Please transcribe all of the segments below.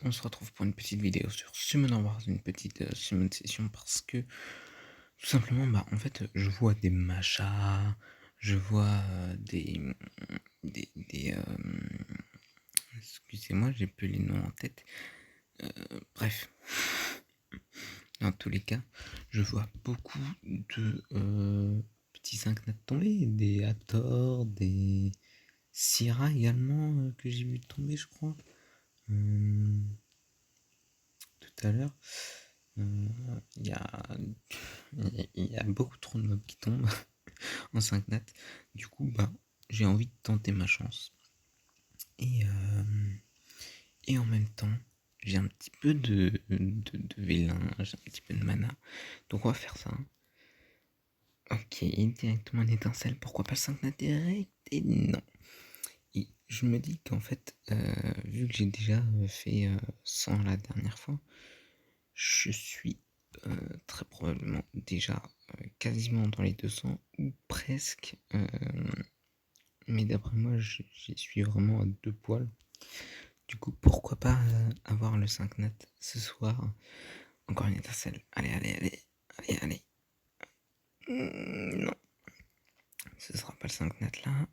On se retrouve pour une petite vidéo sur Summon Wars, une petite Summon session parce que tout simplement, en fait, je vois des machas, je vois des excusez-moi, j'ai plus les noms en tête. Bref, dans tous les cas, je vois beaucoup de petits 5 nats tomber, des Hathor, des Syrah également que j'ai vu tomber, je crois. Tout à l'heure. Il y a beaucoup trop de mobs qui tombent en 5 nat. Du coup, j'ai envie de tenter ma chance. Et en même temps, j'ai un petit peu de vélin, j'ai un petit peu de mana. Donc on va faire ça. Ok, directement une étincelle. Pourquoi pas le 5 nat direct? Et non. Et je me dis qu'en fait, vu que j'ai déjà fait 100 la dernière fois, je suis très probablement déjà quasiment dans les 200 ou presque. Mais d'après moi, j'y suis vraiment à 2 poils. Du coup, pourquoi pas avoir le 5 nat ce soir. Encore une étincelle. Allez, allez, allez. Allez, allez. Non, ce sera pas le 5 nat là.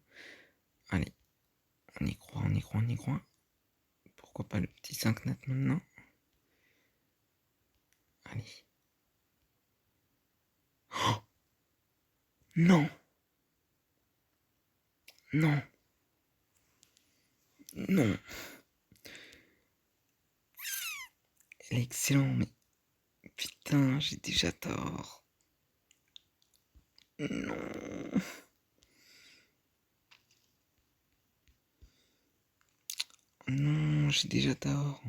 Allez, on y croit, on y croit, on y croit. Pourquoi pas le petit 5 nat maintenant? Allez. Oh non! Non! Non! Elle est excellente, mais putain, j'ai déjà tort. Non! Non, j'ai déjà tort.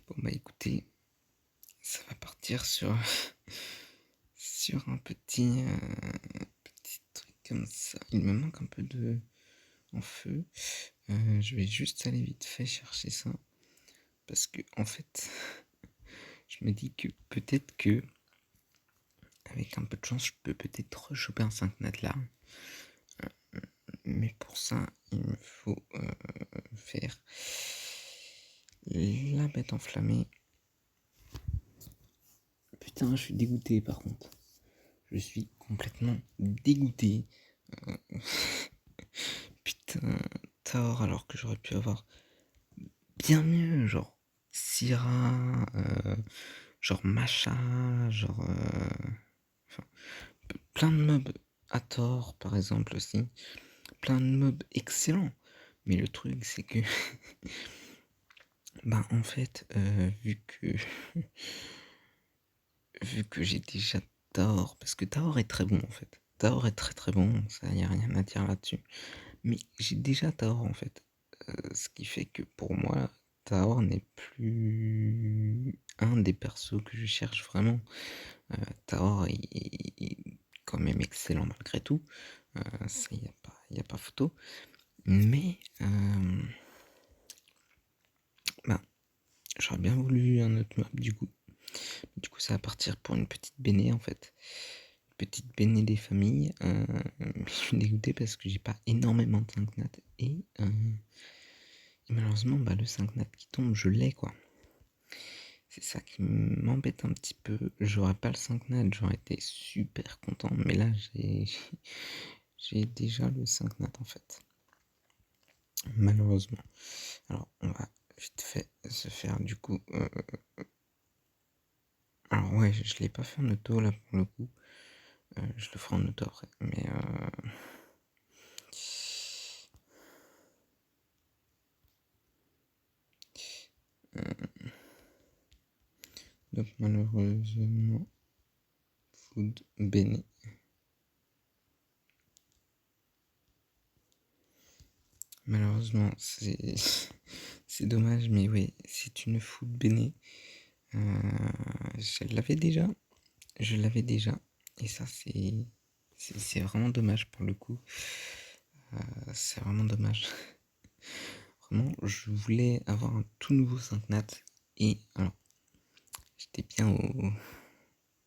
Bon écoutez, ça va partir sur un petit truc comme ça. Il me manque un peu de en feu. Je vais juste aller vite fait chercher ça parce que en fait, je me dis que peut-être que avec un peu de chance, je peux peut-être choper un 5 nat là. Mais pour ça, il me faut faire la bête enflammée. Putain, je suis dégoûté par contre. Je suis complètement dégoûté. Putain, tort alors que j'aurais pu avoir bien mieux, genre Syrah, genre Macha, genre enfin, plein de mobs à tort par exemple aussi, plein de mobs excellents. Mais le truc c'est que en fait vu que j'ai déjà Taor, parce que Taor est très bon en fait. Taor est très très bon, ça y a rien à dire là-dessus. Mais j'ai déjà Taor en fait. Ce qui fait que pour moi, Taor n'est plus un des persos que je cherche vraiment. Taor est quand même excellent malgré tout. Ça, y a pas photo. Mais j'aurais bien voulu un autre map du coup. Du coup, ça va partir pour une petite béné en fait. Petite béné des familles. Mais je suis dégoûté parce que j'ai pas énormément de 5 nat. Et malheureusement, le 5 nat qui tombe, je l'ai quoi. C'est ça qui m'embête un petit peu. J'aurais pas le 5 nat, j'aurais été super content. Mais là, j'ai déjà le 5 nat en fait. Malheureusement. Alors, on va vite fait se faire du coup. Alors, ouais, je l'ai pas fait en auto là pour le coup. Je le ferai en auto après. Mais donc, malheureusement, food béné. Malheureusement, c'est dommage, mais oui, c'est une food béné. Je l'avais déjà. Je l'avais déjà. Et ça, c'est vraiment dommage pour le coup. C'est vraiment dommage. Vraiment, je voulais avoir un tout nouveau 5 nat. Et alors, j'étais bien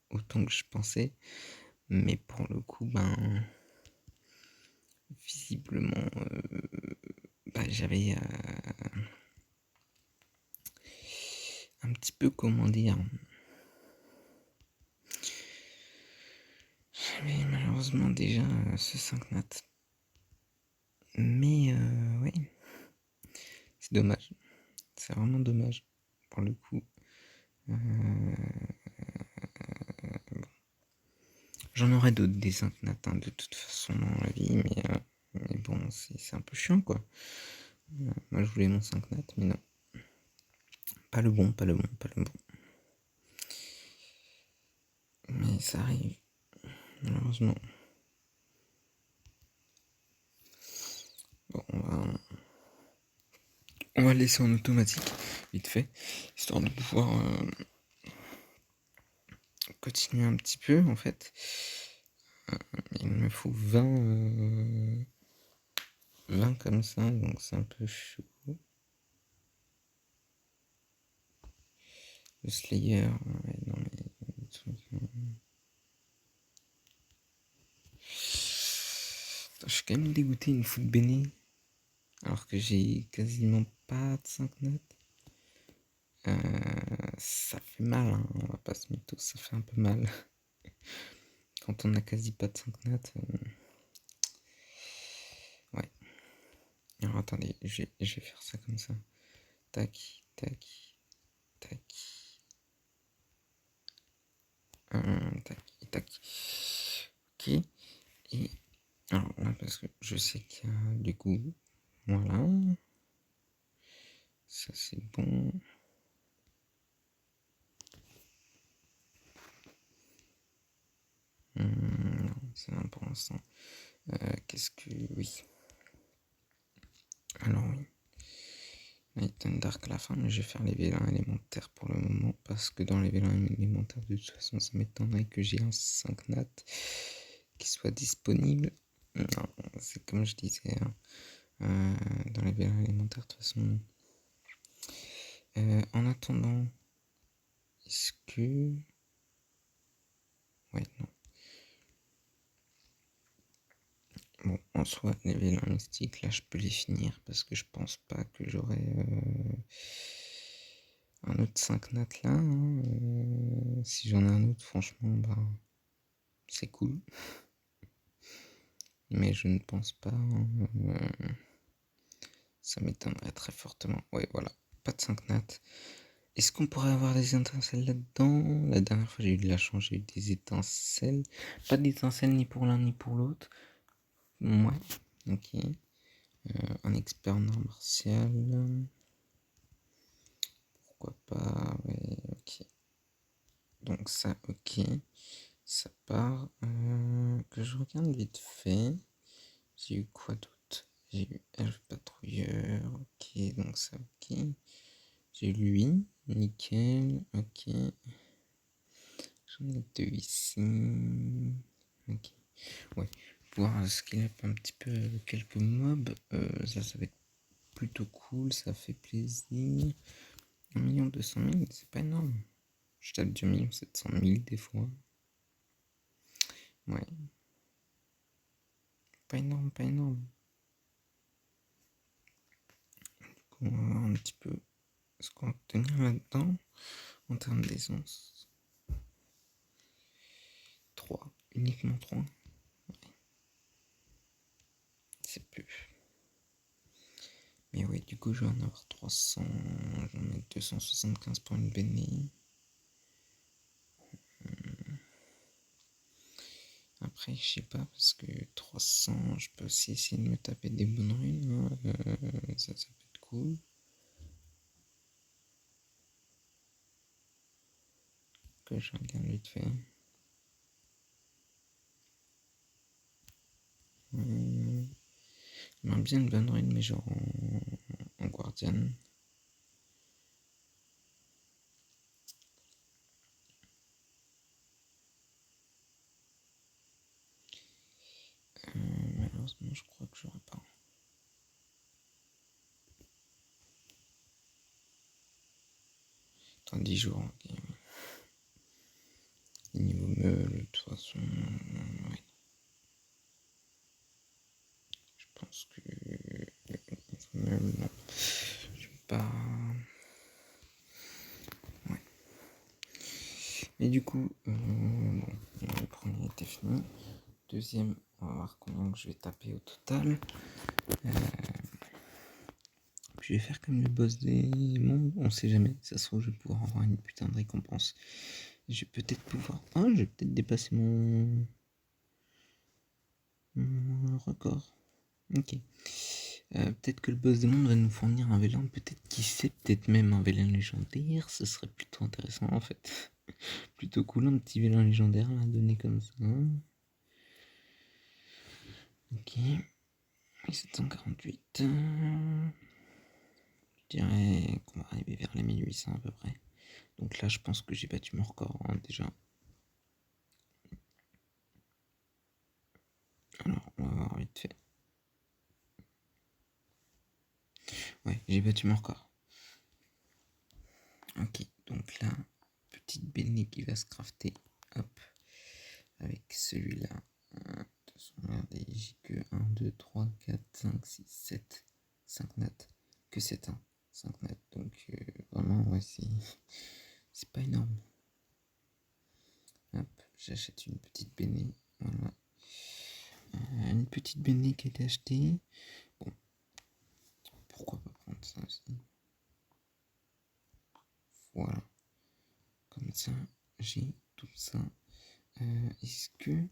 au temps que je pensais. Mais pour le coup, visiblement, j'avais un petit peu, comment dire, j'avais malheureusement déjà ce 5 nat. Mais ouais, c'est dommage. C'est vraiment dommage pour le coup. Bon. J'en aurai d'autres des 5 nat de toute façon dans la vie, mais bon, c'est un peu chiant quoi. Moi je voulais mon 5 nat, mais non. Pas le bon, pas le bon, pas le bon. Mais ça arrive, malheureusement. Bon, on va le laisser en automatique, vite fait, histoire de pouvoir continuer un petit peu en fait. Il me faut 20 comme ça, donc c'est un peu chaud. Le Slayer, ouais, non mais... Attends, je suis quand même dégoûté une foot béné, alors que j'ai quasiment pas de 5 notes. Ça fait mal, hein, on va pas se mytho, ça fait un peu mal. Quand on a quasi pas de 5 notes. Ouais. Alors attendez, je vais faire ça comme ça. Tac, tac, tac. Tac, tac. Ok. Et alors là, parce que je sais qu'il y a du coup. Voilà. Ça c'est bon. Non, c'est bon pour l'instant. Qu'est-ce que. Oui. Alors oui. Night and Dark à la fin, mais je vais faire les vélins élémentaires pour le moment, parce que dans les vélins élémentaires, de toute façon, ça m'étonnerait que j'ai un 5 nat qui soit disponible. Non, c'est comme je disais, hein, dans les vélins élémentaires, de toute façon. En attendant, est-ce que... Ouais, non. Bon, en soi, les vélins mystiques, là, je peux les finir, parce que je pense pas que j'aurai un autre 5 nat là. Hein. Si j'en ai un autre, franchement, bah, c'est cool. Mais je ne pense pas. Ça m'étonnerait très fortement. Ouais, voilà. Pas de 5 nat. Est-ce qu'on pourrait avoir des étincelles là-dedans? La dernière fois, j'ai eu de la chance, j'ai eu des étincelles. Pas d'étincelles ni pour l'un ni pour l'autre. Ouais, ok. Un expert en art martial. Pourquoi pas? Ouais, ok. Donc ça, ok. Ça part. Que je regarde vite fait. J'ai eu quoi d'autre? J'ai eu Elf Patrouilleur. Ok, donc ça, ok. J'ai eu lui. Nickel. Ok. J'en ai deux ici. Ok. Ouais. Pouvoir skill up un petit peu quelques mobs. Ça va être plutôt cool. Ça fait plaisir. 1 200 000, c'est pas énorme. Je tape du 1 700 000 des fois. Ouais. Pas énorme, pas énorme. Du coup, on va voir un petit peu ce qu'on va obtenir là-dedans en termes d'essence. 3. Uniquement 3. Ouais. C'est peu. Mais ouais, du coup, je vais en avoir 300. Je vais en mettre 275 pour une bénie. Après, je sais pas, parce que 300, je peux aussi essayer de me taper des bonnes runes. Hein. Ça peut être cool. Que je regarde vite fait. J'aimerais bien une bonne rune, mais genre en Guardian. Malheureusement, je crois que j'aurais pas. Dans 10 jours, ok. Niveau meule, de toute façon, ouais. Je pense que du coup, bon, le premier était fini. Deuxième, on va voir combien que je vais taper au total. Je vais faire comme le boss des mondes, on sait jamais, ça se trouve je vais pouvoir avoir une putain de récompense. Je vais peut-être pouvoir... Ah, je vais peut-être dépasser mon record. Ok. Peut-être que le boss des mondes va nous fournir un vélin, peut-être qui sait, peut-être même un vélin légendaire, ce serait plutôt intéressant en fait. Plutôt cool un petit vélin légendaire à donner comme ça. Ok. 1748. Je dirais qu'on va arriver vers les 1800 à peu près. Donc là je pense que j'ai battu mon record hein, déjà. Alors on va voir vite fait. Ouais, j'ai battu mon record. Ok, donc là, petite béné qui va se crafter. Hop. Avec celui-là. Regardez, j'ai que 1, 2, 3, 4, 5, 6, 7, 5 notes. Que 7, hein. 5 notes. Donc vraiment, ouais, c'est pas énorme. Hop, j'achète une petite béné. Voilà. Une petite béné qui a été achetée. Bon, pourquoi pas prendre ça aussi. Voilà. Comme ça, j'ai tout ça. Est-ce que...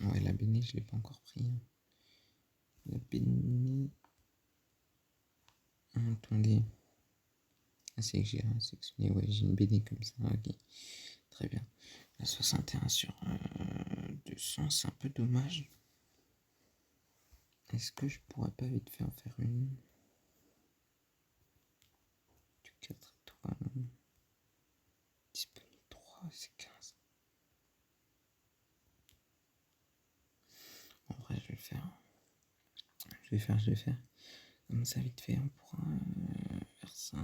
Ouais, la béné, je l'ai pas encore pris. La béné... Attendez. Ah, c'est que j'ai sélectionné. Ouais, j'ai une béné comme ça. Ok. Très bien. La 61 sur 200, c'est un peu dommage. Est-ce que je pourrais pas vite fait en faire une du 4 étoiles. Disponible 3, c'est 15. En vrai, je vais le faire. Je vais faire. Comme ça, vite fait, on pourra faire ça.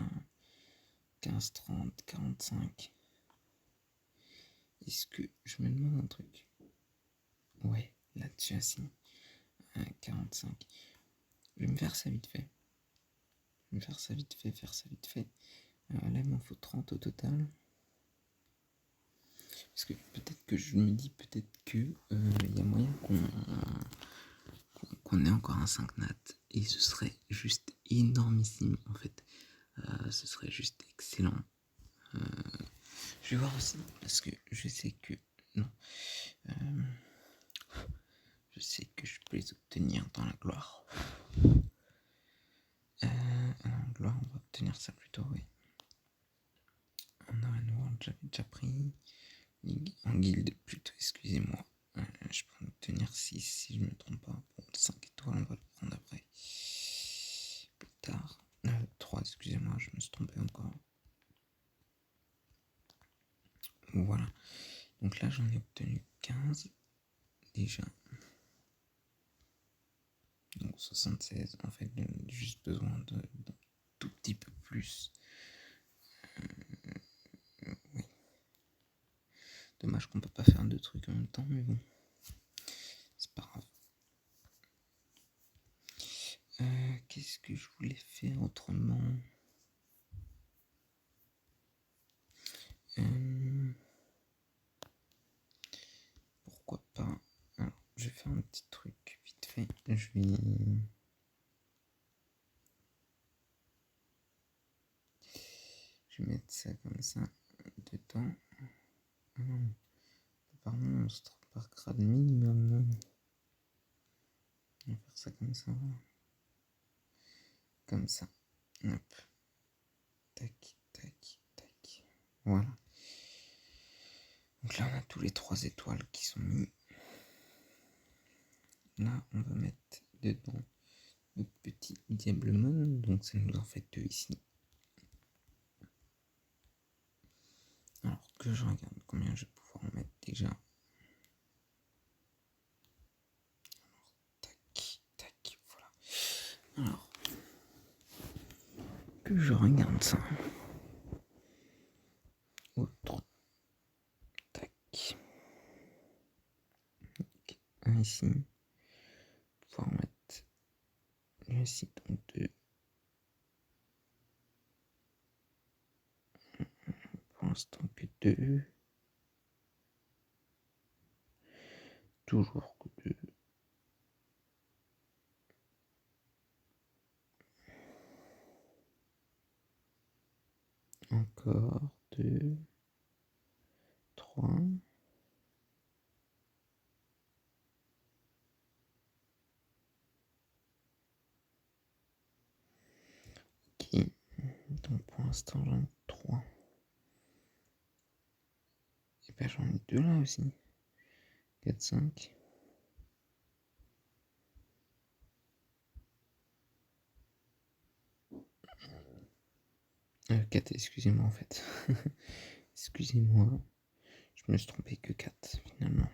15, 30, 45. Est-ce que je me demande un truc? Ouais, là-dessus, assis. 45. Je vais me faire ça vite fait. Faire ça vite fait. Là, il m'en faut 30 au total. Parce que peut-être que je me dis, peut-être que il y a moyen qu'on ait encore un 5 nat. Et ce serait juste énormissime en fait. Ce serait juste excellent. Je vais voir aussi, parce que je sais que... Non. Je sais que je peux les obtenir dans la gloire. Alors, gloire, on va obtenir ça plutôt, oui. En Arena World, j'avais déjà pris. En guilde, plutôt, excusez-moi. Je peux en obtenir 6 si je me trompe pas. Bon, 5 étoiles, on va le prendre après. Plus tard. 3, excusez-moi, je me suis trompé encore. Voilà. Donc là, j'en ai obtenu 15 déjà. Donc 76, en fait, j'ai juste besoin d'un tout petit peu plus. Oui. Dommage qu'on peut pas faire deux trucs en même temps, mais bon. C'est pas grave. Qu'est-ce que je voulais faire autrement? Pourquoi pas? Alors, je vais faire un petit truc vite fait. Je vais mettre ça comme ça dedans. Apparemment, on se trompe par grade minimum. On va faire ça comme ça. Comme ça. Hop. Tac, tac, tac. Voilà. Donc là, on a tous les 3 étoiles qui sont mis. Là, on va mettre dedans notre petit Diablemon. Donc ça nous en fait 2 ici. Alors que je regarde combien je vais pouvoir en mettre déjà. Tac, tac, voilà. Alors, que je regarde ça. Autre. Tac. Okay. Un ici. Pouvoir mettre ici donc 2. Pour l'instant que 2. toujours que deux. Encore deux, trois. Ok. Donc pour l'instant j'en ai trois. Et ben j'en ai deux là aussi. 4, 5. 4, excusez-moi en fait. Excusez-moi. Je me suis trompé que 4 finalement.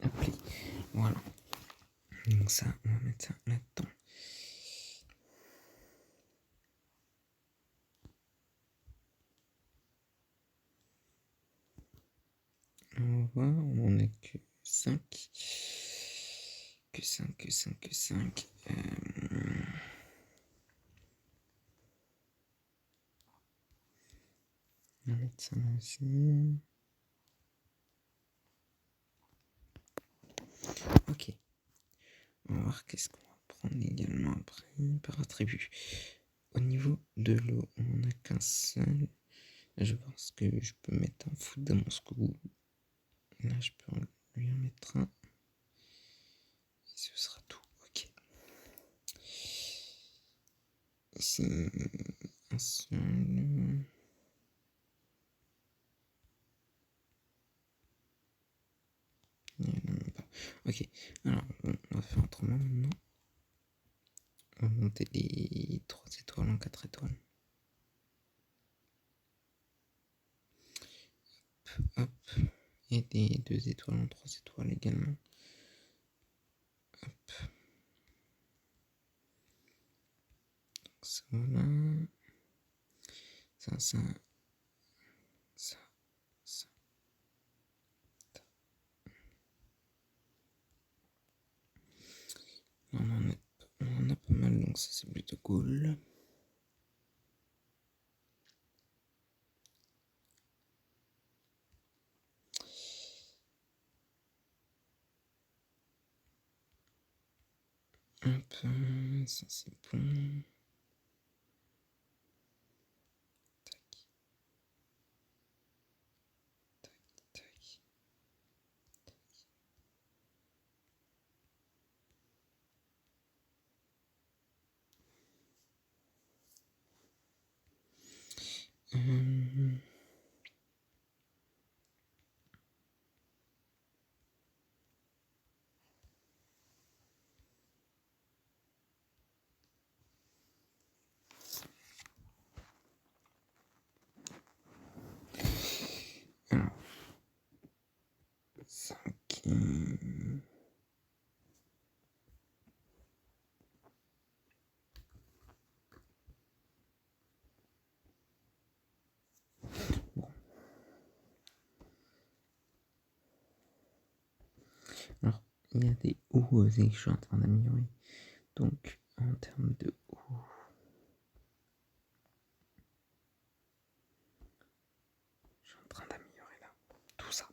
Appli. Voilà. Donc ça, on va mettre ça là-dedans. On va voir, on en a que 5. Que 5, que 5, que 5. On va mettre ça là aussi. Ok. On va voir qu'est-ce qu'on va prendre également après par attribut. Au niveau de l'eau, on n'en a qu'un seul. Je pense que je peux mettre un foot dans mon scoop. Là, je peux lui en mettre un. Et ce sera tout. Ok. Ici, un seul. Non, même pas. Ok. Alors, on va faire autrement maintenant. On va monter les 3 étoiles en 4 étoiles. Hop. Et des 2 étoiles en 3 étoiles également. Hop. Ça, voilà. Ça, ça. Ça, ça. On en a pas mal, donc ça c'est plutôt cool. Hop, ça c'est bon. Tac, tac, tac. Alors, 5. Bon. Alors, il y a des hauts aussi que je suis en train d'améliorer. Donc, en termes de hauts, je suis en train d'améliorer là. Tout ça.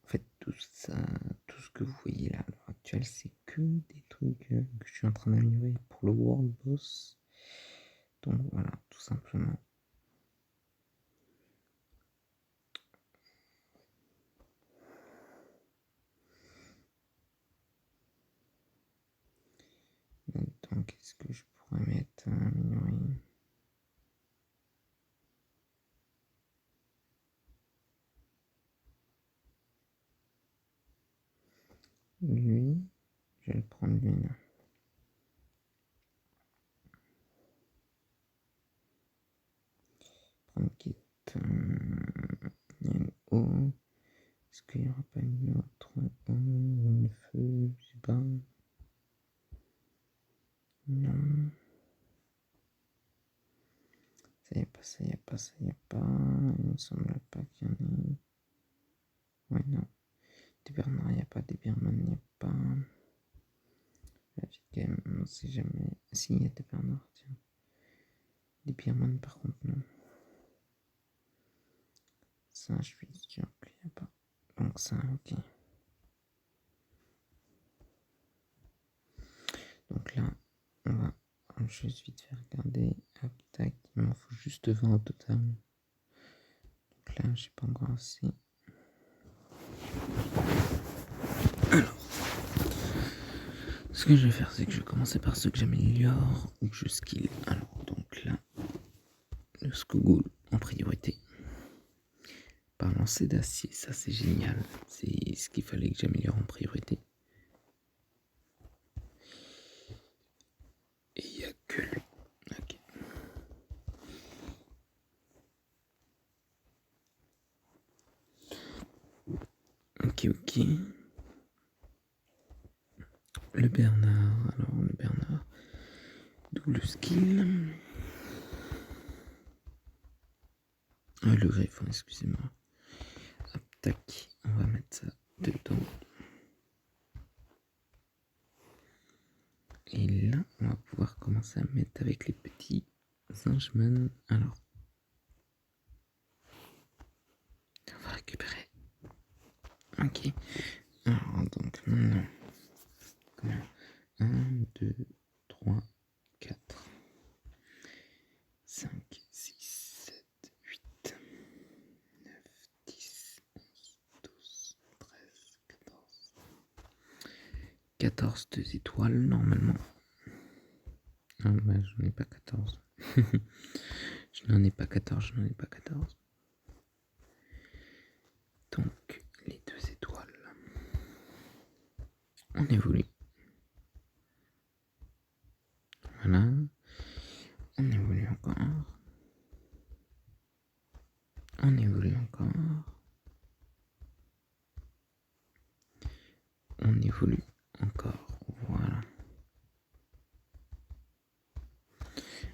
En fait, tout ça, tout ce que vous voyez là à l'heure actuelle, c'est que des trucs que je suis en train d'améliorer pour le World Boss. Donc voilà, tout simplement. Donc, qu'est-ce que je pourrais mettre à améliorer? Lui, je vais le prendre lui là. Prendre quitte. Il y a une eau. Est-ce qu'il n'y aura pas une autre eau, une feu, je sais pas. Non. Ça y est pas, ça y est pas, ça y est pas. Il me semble pas qu'il y en ait. Ouais, non. Des Bernard, il n'y a pas. Des Birman, il n'y a pas. La vie quand même, on sait jamais. Si, il y a des Bernard, tiens. Des Birman, par contre, non. ça, je suis sûr qu'il n'y a pas. Donc ça, ok. Donc là, on va juste vite faire regarder. Hop, tac, il m'en faut juste 20 au total. Donc là, j'ai pas encore assez. Alors, ce que je vais faire, c'est que je vais commencer par ceux que j'améliore ou que je skill. Alors, donc là, le Skogul en priorité. Par lancer d'acier, ça c'est génial. C'est ce qu'il fallait que j'améliore en priorité. Et il n'y a que lui. Ok. Ok. Le Bernard. Alors, le Bernard. Double skill. Le greffon, excusez-moi. Hop, tac. On va mettre ça dedans. Et là, on va pouvoir commencer à mettre avec les petits Zinchman. Alors, on va récupérer. Ok. Alors, donc maintenant, 1, 2, 3, 4, 5, 6, 7, 8, 9, 10, 11, 12, 13, 14. 14 2 étoiles normalement. Ah bah j'en ai pas 14. Je n'en ai pas 14. Donc les 2 étoiles. On évolue. Voilà. On évolue encore. On évolue encore. On évolue encore. Voilà.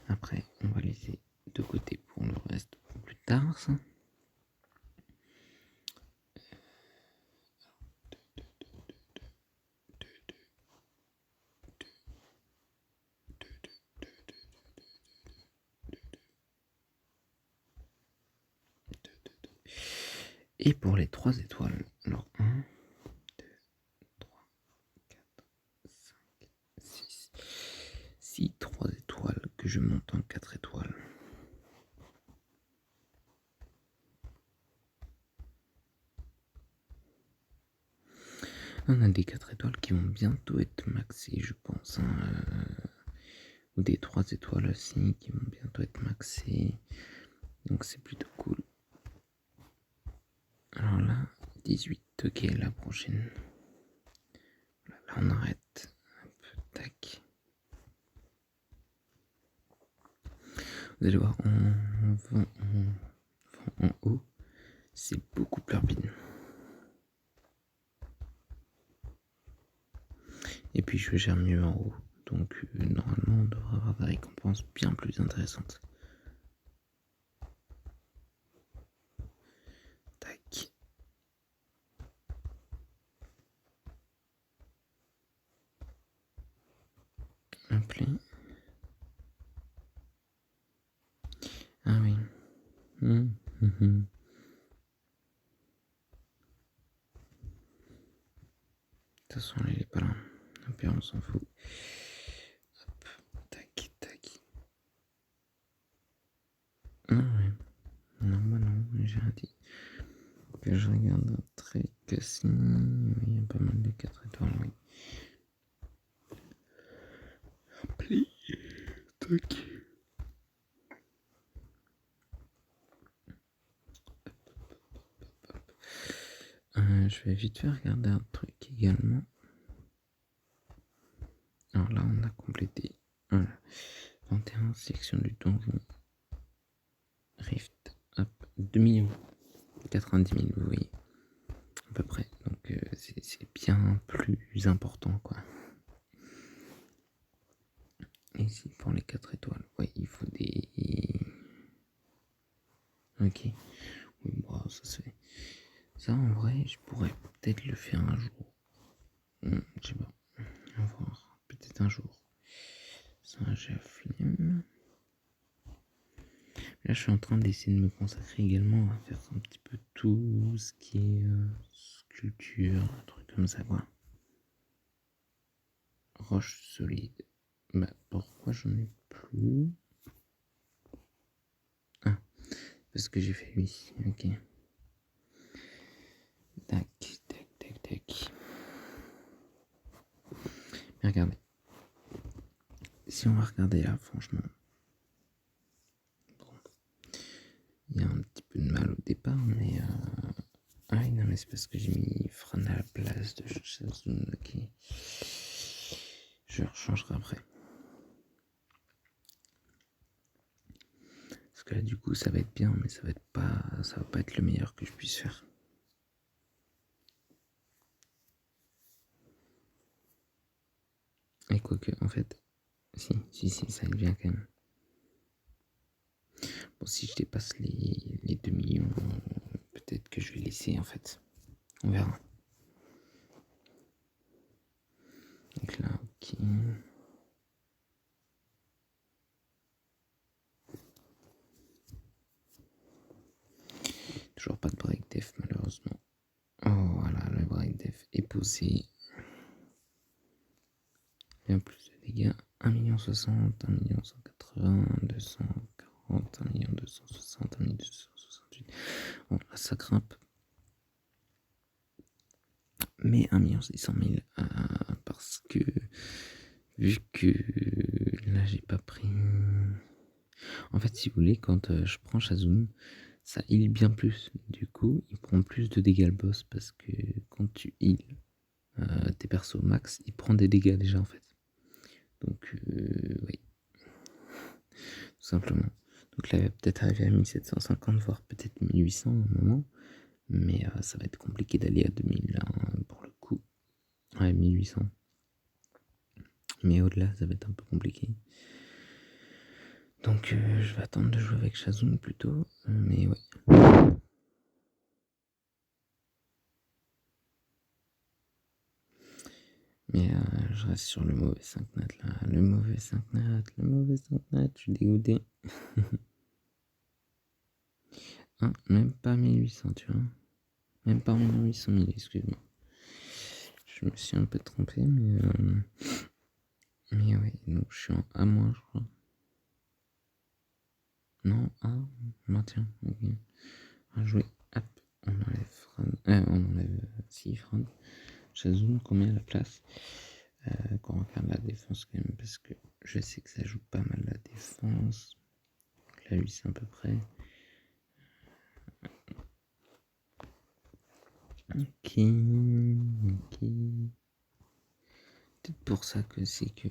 Après, on va laisser de côté pour le reste pour plus tard. Ça. Et pour les 3 étoiles, alors 1, 2, 3, 4, 5, 6. 6, 3 étoiles que je monte en 4 étoiles. On a des 4 étoiles qui vont bientôt être maxées, je pense. Ou des 3 étoiles aussi qui vont bientôt être maxées. Donc c'est plutôt cool. Alors là, 18, ok, la prochaine. Voilà, là on arrête. Hop, tac. Vous allez voir, en haut, c'est beaucoup plus rapide. Et puis je gère mieux en haut. Donc normalement on devrait avoir des récompenses bien plus intéressantes. Tac. Appelé. Ah oui. De toute façon, il est pas là. Et puis on s'en fout. Hop, tac, tac. Ah ouais. Non, bah non, j'ai rien dit. Que je regarde un truc si. Oui, il y a pas mal de 4 étoiles, oui. Appli. Tac. Je vais vite faire regarder un truc également. Alors là, on a complété. Voilà. 21, sélection du donjon. Rift. Hop, 2 millions. 90 000, vous voyez. À peu près. Donc c'est bien plus important, quoi. Et ici, pour les 4 étoiles, ouais, il faut des... Ok. Oui, bon, ça se fait. Ça, en vrai, je pourrais peut-être le faire un jour. Je sais pas. On va voir. Peut-être un jour. Ça, j'ai la flemme. Là, je suis en train d'essayer de me consacrer également à faire un petit peu tout ce qui est sculpture, un truc comme ça, quoi. Roche solide. Bah, pourquoi j'en ai plus? Ah, parce que j'ai fait lui. Ok. Tac, tac, tac, tac. Mais regardez. Si on va regarder là, franchement. Bon. Il y a un petit peu de mal au départ, mais. Ah oui, non, mais c'est parce que j'ai mis Fran à la place de Shazun. Ok. Je rechangerai après. Parce que là, du coup, ça va être bien, mais ça va pas être le meilleur que je puisse faire. Et quoique, en fait, si, ça devient quand même. Bon, si je dépasse les 2 millions, peut-être que je vais laisser, en fait. On verra. Donc là, ok. Toujours pas de break def, malheureusement. Oh, voilà, le break def est posé. Bien plus de dégâts. 1,60 000, 1,180 000, 240, 1,260 000, 1,268 000. Bon, là, ça grimpe. Mais 1,6 million parce que vu que là j'ai pas pris. En fait, si vous voulez, quand je prends Shazun, ça heal bien plus. Du coup, il prend plus de dégâts le boss parce que quand tu heal tes persos max, il prend des dégâts déjà en fait. Donc, oui, tout simplement. Donc là, il va peut-être arriver à 1750, voire peut-être 1800 au moment. Mais ça va être compliqué d'aller à 2000 pour le coup. Ouais, 1800. Mais au-delà, ça va être un peu compliqué. Donc je vais attendre de jouer avec Shazun plutôt. Mais ouais. Mais je reste sur le mauvais 5 nat là. Le mauvais 5 nat. Je suis dégoûté. Hein, même pas 1800, tu vois. Même pas 1800 000, excuse-moi. Je me suis un peu trompé, mais ouais, donc je suis en A-, je crois. Non, A, maintien, ok. On va jouer, hop, on enlève Fran. On enlève si Fran. Shazun, combien à la place quand on regarde la défense quand même, parce que je sais que ça joue pas mal la défense. Donc là, lui, c'est à peu près. Ok. Peut-être pour ça que c'est que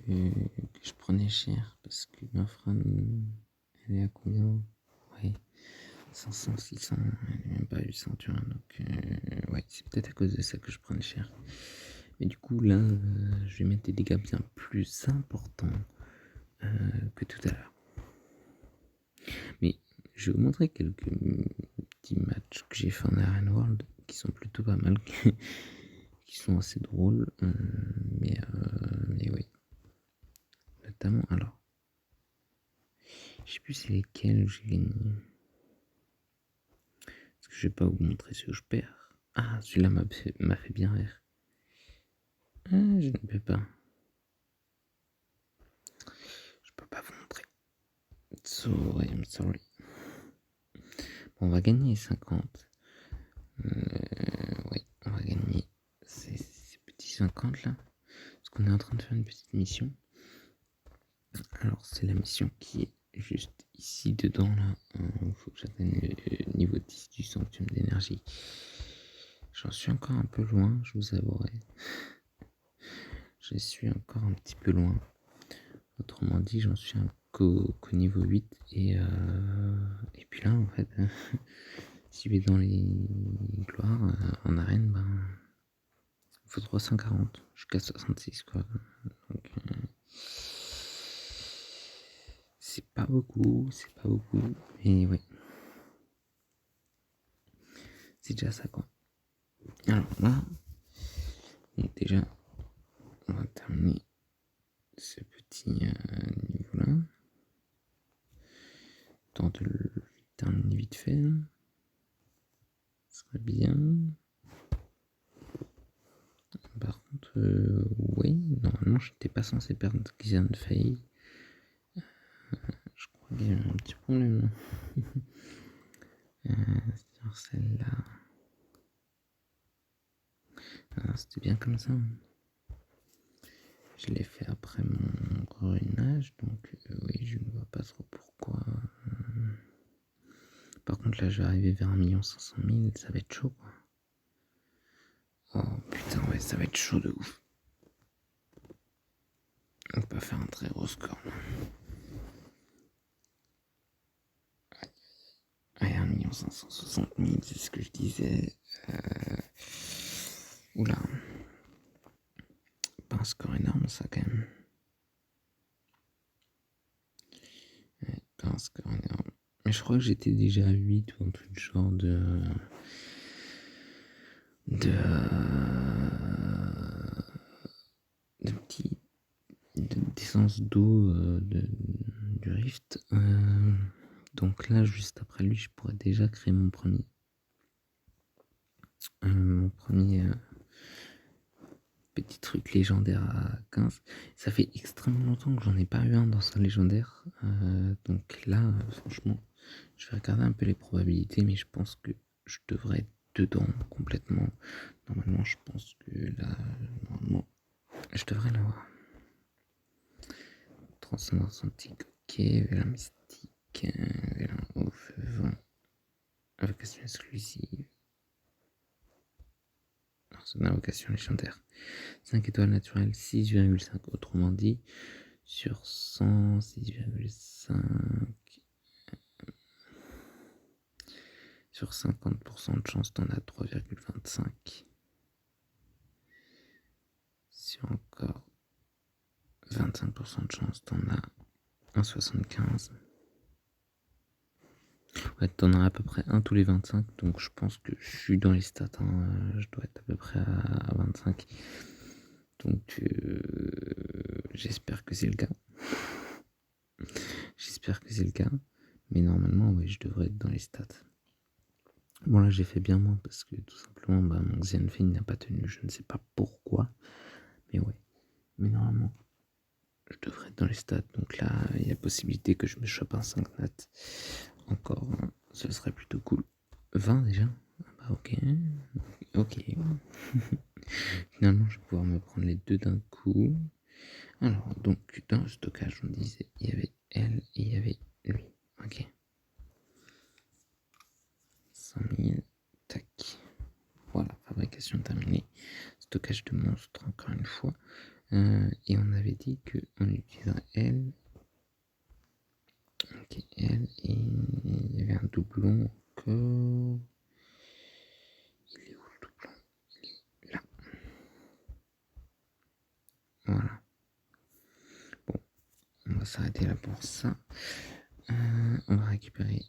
je prenais cher, parce que ma Fran, elle est à combien? Ouais, 500, 600, elle est même pas 800, tu vois. Donc, ouais, c'est peut-être à cause de ça que je prenais cher. Mais du coup, là, je vais mettre des dégâts bien plus importants que tout à l'heure. Mais je vais vous montrer quelques petits matchs que j'ai fait en Arena World qui sont plutôt pas mal, qui sont assez drôles. Mais oui. Notamment, alors, je sais plus c'est lesquels où j'ai gagné. Parce que je vais pas vous montrer ce que je perds. Ah, celui-là m'a fait bien rire. Ah, je ne peux pas. Je peux pas vous montrer. Sorry, I'm sorry. Bon, on va gagner 50. Oui, on va gagner ces petits 50 là. Parce qu'on est en train de faire une petite mission. Alors, c'est la mission qui est juste ici dedans là. Il faut que j'atteigne le niveau 10 du sanctuaire d'énergie. J'en suis encore un peu loin, je vous avouerai. Je suis encore un petit peu loin. Autrement dit, j'en suis qu'au niveau 8. Et puis là, en fait, si je vais dans les gloires en arène, ben, il faut 340 jusqu'à 66 quoi. Donc, c'est pas beaucoup, mais ouais. C'est déjà ça quoi. Alors là, donc déjà, on va terminer ce petit niveau là. Tant de termine vite fait. Là. Ce serait bien. Par contre, oui, normalement, je n'étais pas censé perdre Xian Fei. Je crois qu'il y a eu un petit problème. Sur celle-là. Ah, c'était bien comme ça. Je l'ai fait après mon ruinage, donc oui, je ne vois pas trop pourquoi. Par contre, là, je vais arriver vers 1 500 000, ça va être chaud, quoi. Oh putain, ouais, ça va être chaud de ouf. On peut pas faire un très gros score. Allez, 1 560 000, c'est ce que je disais. Oula. Pas un score énorme, ça, quand même. Ouais, pas un score énorme. Mais je crois que j'étais déjà à 8 ou un truc de genre de petits d'essence d'eau du Rift. Donc là, juste après lui, je pourrais déjà créer mon premier petit truc légendaire à 15. Ça fait extrêmement longtemps que j'en ai pas eu un dans un légendaire. Donc là, franchement, je vais regarder un peu les probabilités, mais je pense que je devrais être dedans complètement. Normalement, je pense que là, normalement, je devrais l'avoir. Transcendance antique, ok. Vélin mystique, Vélin au feu vent. Invocation exclusive. C'est une invocation légendaire. 5 étoiles naturelles, 6,5. Autrement dit, sur 100, 6,5. Sur 50% de chance, t'en as 3,25. Sur encore 25% de chance, t'en as 1,75. Ouais, t'en as à peu près un tous les 25, donc je pense que je suis dans les stats. Je dois être à peu près à 25. Donc j'espère que c'est le cas. J'espère que c'est le cas. Mais normalement, oui, je devrais être dans les stats. Bon, là, j'ai fait bien moins parce que tout simplement, mon Xianfei n'a pas tenu. Je ne sais pas pourquoi. Mais ouais. Mais normalement, je devrais être dans les stats. Donc là, il y a possibilité que je me chope un 5 nat. Encore, ce serait plutôt cool. 20 déjà? Bah, ok. Ok. Finalement, je vais pouvoir me prendre les deux d'un coup. Alors, donc, dans le stockage, on disait, il y avait elle et il y avait lui. Ok. 100 000. Tac. Voilà, fabrication terminée. Stockage de monstres, encore une fois. Et on avait dit qu'on utiliserait elle. Ok, elle. Et il y avait un doublon encore. Il est où le doublon? Il est là. Voilà. Bon, on va s'arrêter là pour ça. On va récupérer.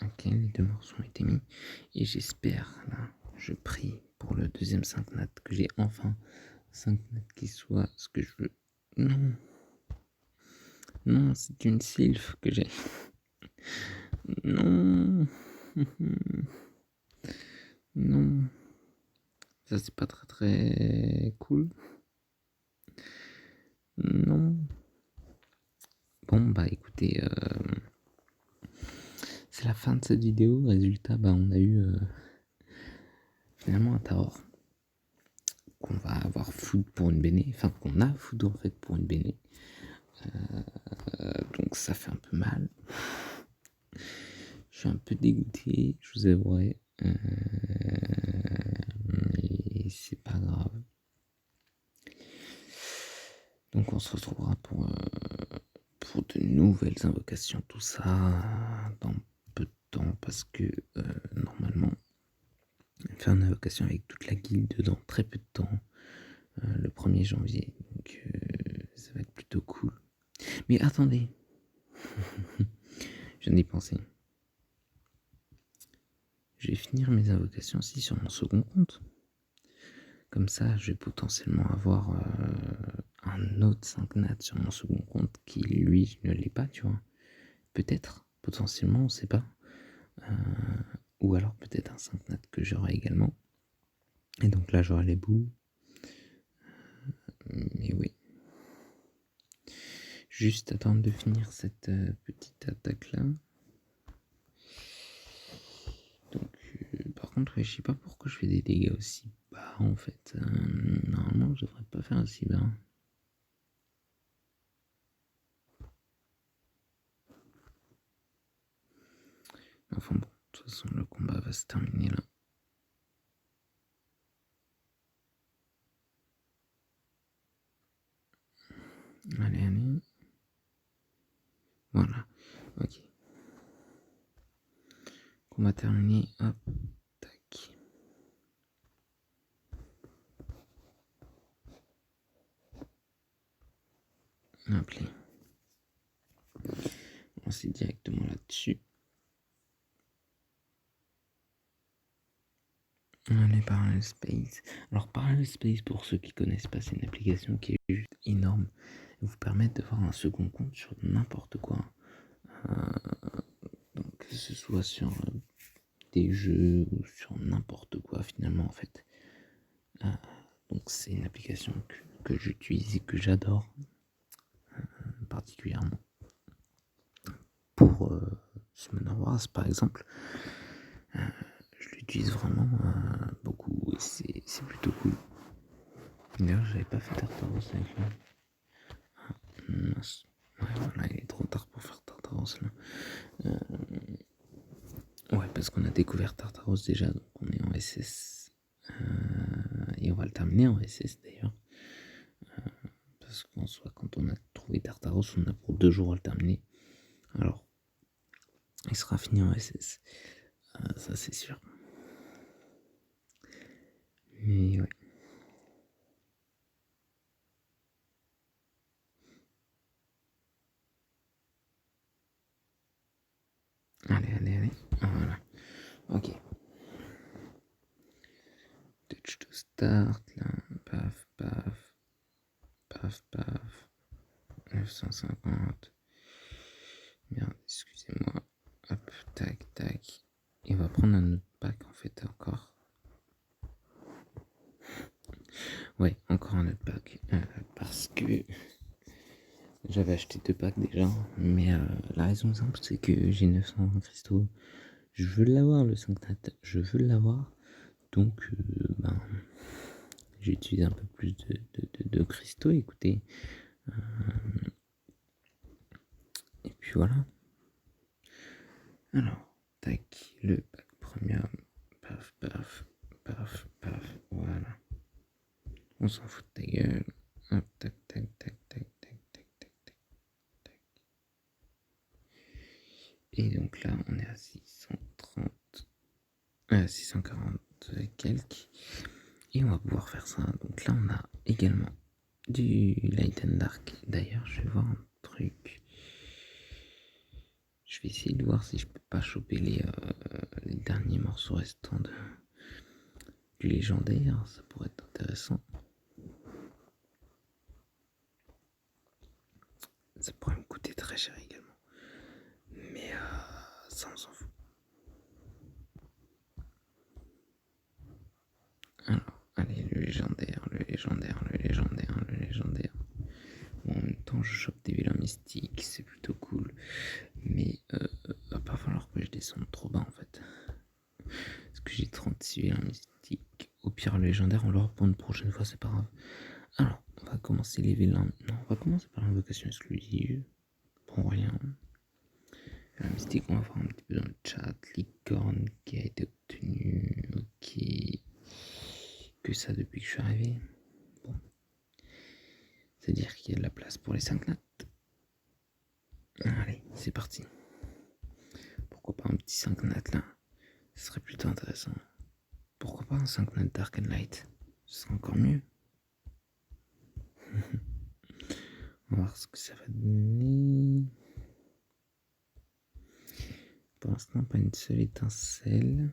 Ok, les 2 morceaux ont été mis. Et j'espère, là, je prie pour le deuxième 5 nat que j'ai enfin 5 nat qui soit ce que je veux. Non. Non, c'est une sylph que j'ai. Non. Non. Ça, c'est pas très très cool. Non. Bon, bah écoutez, c'est la fin de cette vidéo. Résultat, on a eu finalement un Taor qu'on va avoir food pour une béné. Enfin, qu'on a food en fait pour une béné. Donc ça fait un peu mal. Je suis un peu dégoûté, je vous avouerai. Mais c'est pas grave. Donc on se retrouvera pour de nouvelles invocations, tout ça dans peu de temps parce que normalement faire une invocation avec toute la guilde dans très peu de temps, le 1er janvier. Donc ça va être plutôt cool. Mais attendez, je viens d'y penser. Je vais finir mes invocations aussi sur mon second compte. Comme ça, je vais potentiellement avoir un autre 5 nat sur mon second compte qui, lui, ne l'est pas, tu vois. Peut-être, potentiellement, on sait pas. Ou alors peut-être un 5 nat que j'aurai également. Et donc là j'aurai les boules. Mais oui. Juste attendre de finir cette petite attaque là. Donc par contre je sais pas pourquoi je fais des dégâts aussi bas en fait. Normalement je devrais pas faire aussi bas. Enfin bon, de toute façon le combat va se terminer là. Allez, allez. Voilà, ok. Combat terminé, hop, tac. Appelé. On s'est directement là-dessus. Allez, Parallel Space. Alors, Parallel Space, pour ceux qui connaissent pas, c'est une application qui est juste énorme. Elle vous permet de voir un second compte sur n'importe quoi. Donc, que ce soit sur des jeux ou sur n'importe quoi, finalement, en fait. Donc, c'est une application que j'utilise et que j'adore particulièrement. Pour Summoner Wars, par exemple, je l'utilise vraiment beaucoup et c'est plutôt cool. D'ailleurs, j'avais pas fait Tartaros avec lui. Mince. Ouais, voilà, il est trop tard pour faire Tartaros là. Ouais, parce qu'on a découvert Tartaros déjà, donc on est en SS. Et on va le terminer en SS d'ailleurs. Parce qu'en soit, quand on a trouvé Tartaros, on a pour 2 jours à le terminer. Alors, il sera fini en SS. Ça, c'est sûr. Mais ouais. Allez, allez, allez. Voilà. Ok. Touch to start, là. Paf, paf. Paf, paf. 950. Merde, excusez-moi. Hop, tac, tac. Et on va prendre un autre pack en fait encore. Ouais, encore un autre pack. Parce que j'avais acheté 2 packs déjà. Mais la raison simple, c'est que j'ai 920 cristaux. Je veux l'avoir le 5 nat. Je veux l'avoir. Donc, j'utilise un peu plus de cristaux. Écoutez. Et puis voilà. Alors, tac, le pack premium. Paf, paf, paf, paf. Voilà. On s'en fout de ta gueule. Hop, tac, tac, tac, tac, tac, tac, tac, tac, tac. Et donc là, on est à 630, 640 quelques. Et on va pouvoir faire ça. Donc là, on a également du Light and Dark. D'ailleurs, je vais voir un truc. Je vais essayer de voir si je peux pas choper les derniers morceaux restants du légendaire. Ça pourrait être intéressant. Ça pourrait me coûter très cher également. Mais ça, on s'en fout. Alors, allez, le légendaire, le légendaire, le légendaire, le légendaire. Bon, en même temps, je chope des vilains mystiques, c'est plutôt cool. Mais va pas falloir que je descende trop bas en fait. Parce que j'ai 36 vilains mystiques. Au pire, le légendaire, on l'aura pour une prochaine fois, c'est pas grave. Alors, on va commencer les vilains. Non, on va commencer par l'invocation exclusive. Pour rien. La mystique, on va voir un petit peu dans le chat. Licorne qui a été obtenue. Ok. Que ça depuis que je suis arrivé. Bon. C'est-à-dire qu'il y a de la place pour les 5 nattes. Allez, c'est parti. Pourquoi pas un petit 5 nattes là? Ce serait plutôt intéressant. Pourquoi pas un 5 nattes Dark and Light? Ce serait encore mieux. On va voir ce que ça va donner. Pour l'instant, pas une seule étincelle.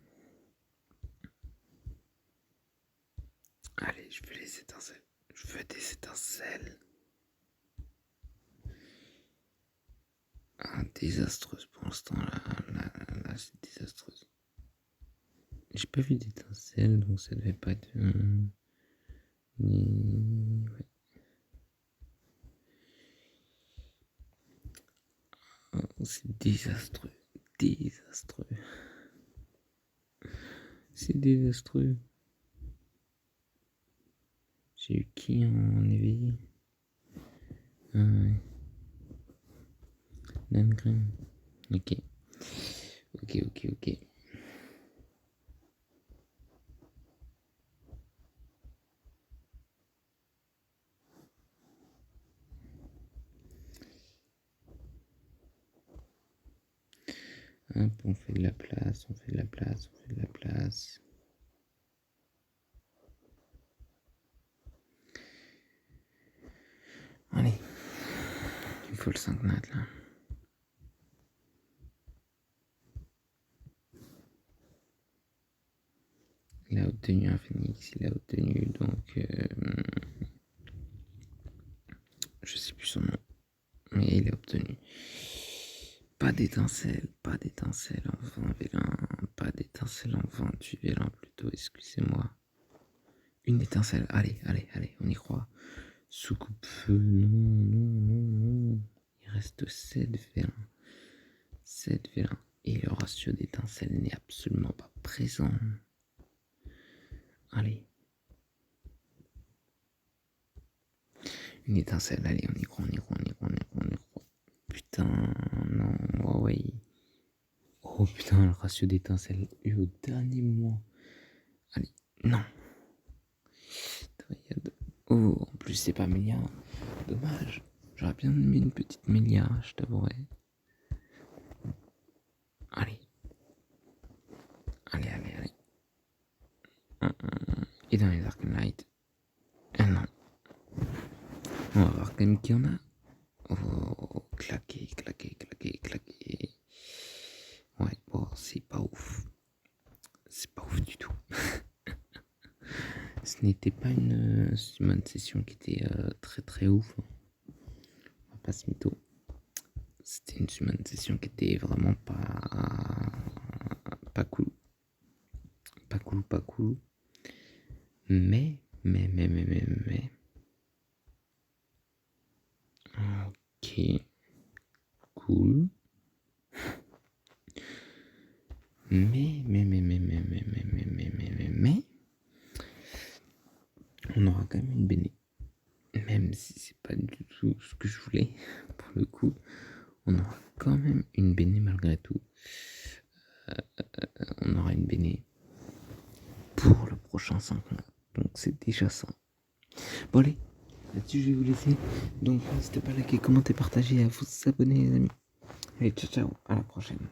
Allez, je veux les étincelles. Je veux des étincelles. Ah, désastreuse pour l'instant, la c'est désastreuse. J'ai pas vu d'étincelle, donc ça devait pas être... Ouais. Oh, c'est désastreux. Désastreux. C'est désastreux. J'ai eu qui en éveillé? Ah ouais. Landgren. Ok. Ok. Hop, on fait de la place. Allez. Il faut le 5 nat là. Il a obtenu un phoenix, donc je sais plus son nom, mais il a obtenu pas d'étincelle en 20 vélin, pas d'étincelle en 28 vélin plutôt, excusez-moi. Une étincelle, allez, on y croit. Soucoupe feu, non. Il reste 7 vélins. Et le ratio d'étincelle n'est absolument pas présent. Allez. Une étincelle, allez, on y croit. Putain, non, Huawei. Oh putain, le ratio d'étincelle eu au dernier moment. Allez, non. Oh, en plus, c'est pas Mélia. Dommage. J'aurais bien aimé une petite Mélia, je t'avouerai. Allez. Et dans les Arcanite. Ah non. On va voir quand même qui en a. Oh, claqué. Ouais, bon, c'est pas ouf. C'est pas ouf du tout. Ce n'était pas une session qui était très ouf. On va pas se mytho. C'était une session qui était vraiment pas cool. Pas cool. Mais. Ok. Cool. Mais. On aura quand même une béné. Même si c'est pas du tout ce que je voulais, pour le coup, on aura quand même une béné malgré tout. On aura une béné pour le prochain 5 mois. Donc c'est déjà ça. Bon allez, là-dessus je vais vous laisser. Donc n'hésitez pas à liker, commenter, partager et à vous abonner les amis. Allez, ciao, à la prochaine.